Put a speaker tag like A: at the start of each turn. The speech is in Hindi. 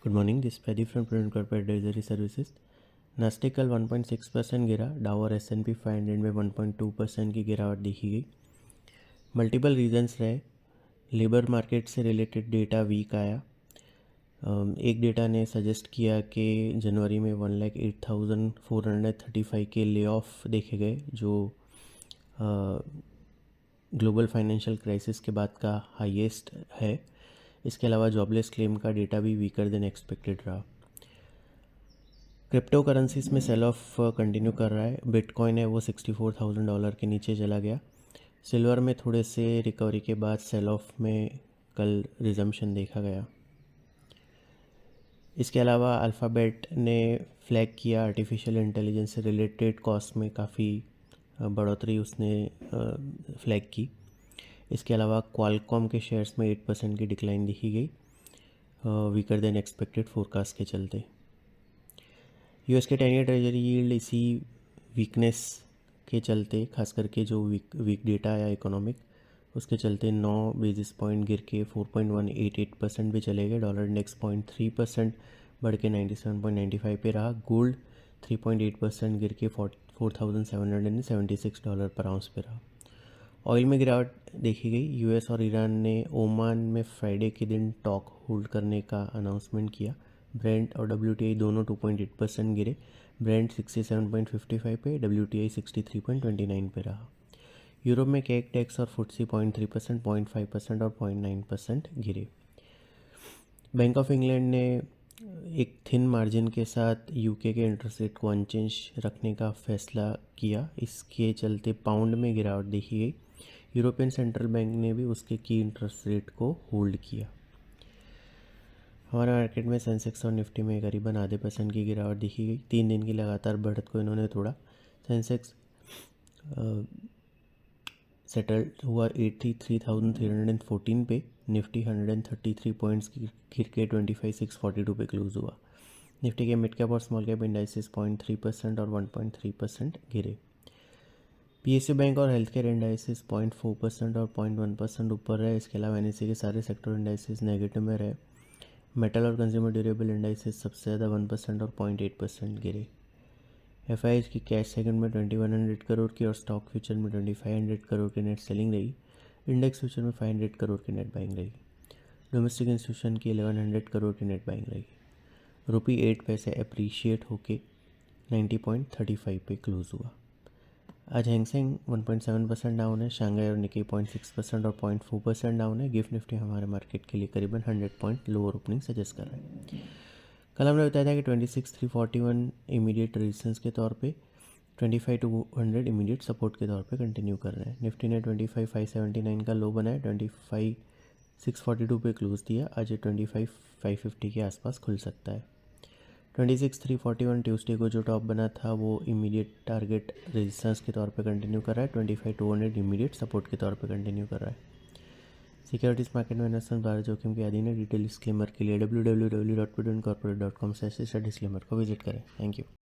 A: Good morning, this Pradeep from prudent corporate advisory services. Nasdaq कल 1.6% गिरा, डाउ और S&P 500 में 1.2% की गिरावट देखी गई। मल्टीपल रीजंस रहे। लेबर मार्केट से रिलेटेड डेटा वीक आया। एक डेटा ने सजेस्ट किया कि जनवरी में 1,08,435 के ले ऑफ देखे गए, जो ग्लोबल फाइनेंशियल क्राइसिस के बाद का हाईएस्ट है। इसके अलावा जॉबलेस क्लेम का डेटा भी वीकर देन एक्सपेक्टेड रहा। क्रिप्टो करेंसीज में सेल ऑफ कंटिन्यू कर रहा है। बिटकॉइन है वो $64,000 के नीचे चला गया। सिल्वर में थोड़े से रिकवरी के बाद सेल ऑफ में कल रिजम्पशन देखा गया। इसके अलावा अल्फ़ाबेट ने फ्लैग किया आर्टिफिशियल इंटेलिजेंस से रिलेटेड कॉस्ट में काफ़ी बढ़ोतरी उसने फ्लैग की। इसके अलावा क्वालकॉम के शेयर्स में 8% की डिक्लाइन दिखी गई, वीकर देन एक्सपेक्टेड फोरकास्ट के चलते। यूएस के 10 ईयर ट्रेजरी यील्ड इसी वीकनेस के चलते, खास करके जो वीक डेटा आया इकोनॉमिक, उसके चलते 9 बेसिस पॉइंट गिर के 4.188% पे चले गए। डॉलर इंडेक्स 0.3% बढ़ के 97.95 पे रहा। गोल्ड 3.8% गिर के $4,776 पर आउंस पे रहा। ऑयल में गिरावट देखी गई। यूएस और ईरान ने ओमान में फ्राइडे के दिन टॉक होल्ड करने का अनाउंसमेंट किया। ब्रेंट और WTI दोनों 2.8% गिरे। ब्रेंट 67.55 पे, WTI 63.29 पे रहा। यूरोप में केक टेक्स और फुट्सी 0.3%, 0.5% और 0.9% गिरे। बैंक ऑफ इंग्लैंड ने एक थिन मार्जिन के साथ यूके के इंटरेस्ट रेट को अनचेंज रखने का फैसला किया। इसके चलते पाउंड में गिरावट देखी गई। यूरोपियन सेंट्रल बैंक ने भी उसके की इंटरेस्ट रेट को होल्ड किया। हमारे मार्केट में सेंसेक्स और निफ्टी में करीबन आधे % की गिरावट देखी गई। 3 दिन की लगातार बढ़त को इन्होंने तोड़ा। सेंसेक्स सेटल हुआ 83,314 पे। निफ्टी 133 पॉइंट्स गिर के 25,642 पे क्लोज हुआ। निफ्टी के मिड कैप और स्मॉल कैप इंडाइसेस 0.3% और 1.3% गिरे। PSU बैंक और हेल्थ केयर इंडाइसेस 0.4% और 0.1% ऊपर रहे। इसके अलावा NSE के सारे सेक्टर इंडाइसेस नेगेटिव में रहे। मेटल और कंज्यूमर ड्यूरेबल इंडाइसेस सबसे ज़्यादा 1% और 0.8% गिरे। FIs की कैश सेगमेंट में 2100 करोड़ की और स्टॉक फ्यूचर में 2500 करोड़ की नेट सेलिंग रही। इंडेक्स फ्यूचर में 500 करोड़ की नेट बाइंग रही। डोमेस्टिक इंस्टीट्यूशन की 1100 करोड़ की नेट बाइंग रही। रुपी 8 पैसे अप्रीशिएट होके 90.35 पे क्लोज हुआ। आज हैंगसेंग 1.7% डाउन है। शांघाई और निकी 0.6% और 0.4% डाउन है। गिफ्ट निफ्टी हमारे मार्केट के लिए करीबन 100 पॉइंट लोअर ओपनिंग सजेस्ट कर रहे हैं। कल हमने बताया था कि 26,341 इमीडिएट रेजिस्टेंस के तौर पे, 25,200 इमीडिएट सपोर्ट के तौर पे कंटिन्यू कर रहे हैं। निफ्टी ने 25,579 का लो बनाया, 25,642 पे क्लोज दिया। आज ये 25,550 के आसपास खुल सकता है। 26,341 ट्यूसडे को जो टॉप बना था वो इमीडिएट टारगेट रेजिस्टेंस के तौर पे कंटिन्यू कर रहा है। 25,200 इमीडिएट सपोर्ट के तौर पे कंटिन्यू कर रहा है। सिक्योरिटीज़ मार्केट में इन्वेस्टमेंट भारत जोखिम के अधीन है। डिटेल डिस्क्लेमर के लिए www.prudentcorporate.com/disclaimer को विजिट करें। Thank you.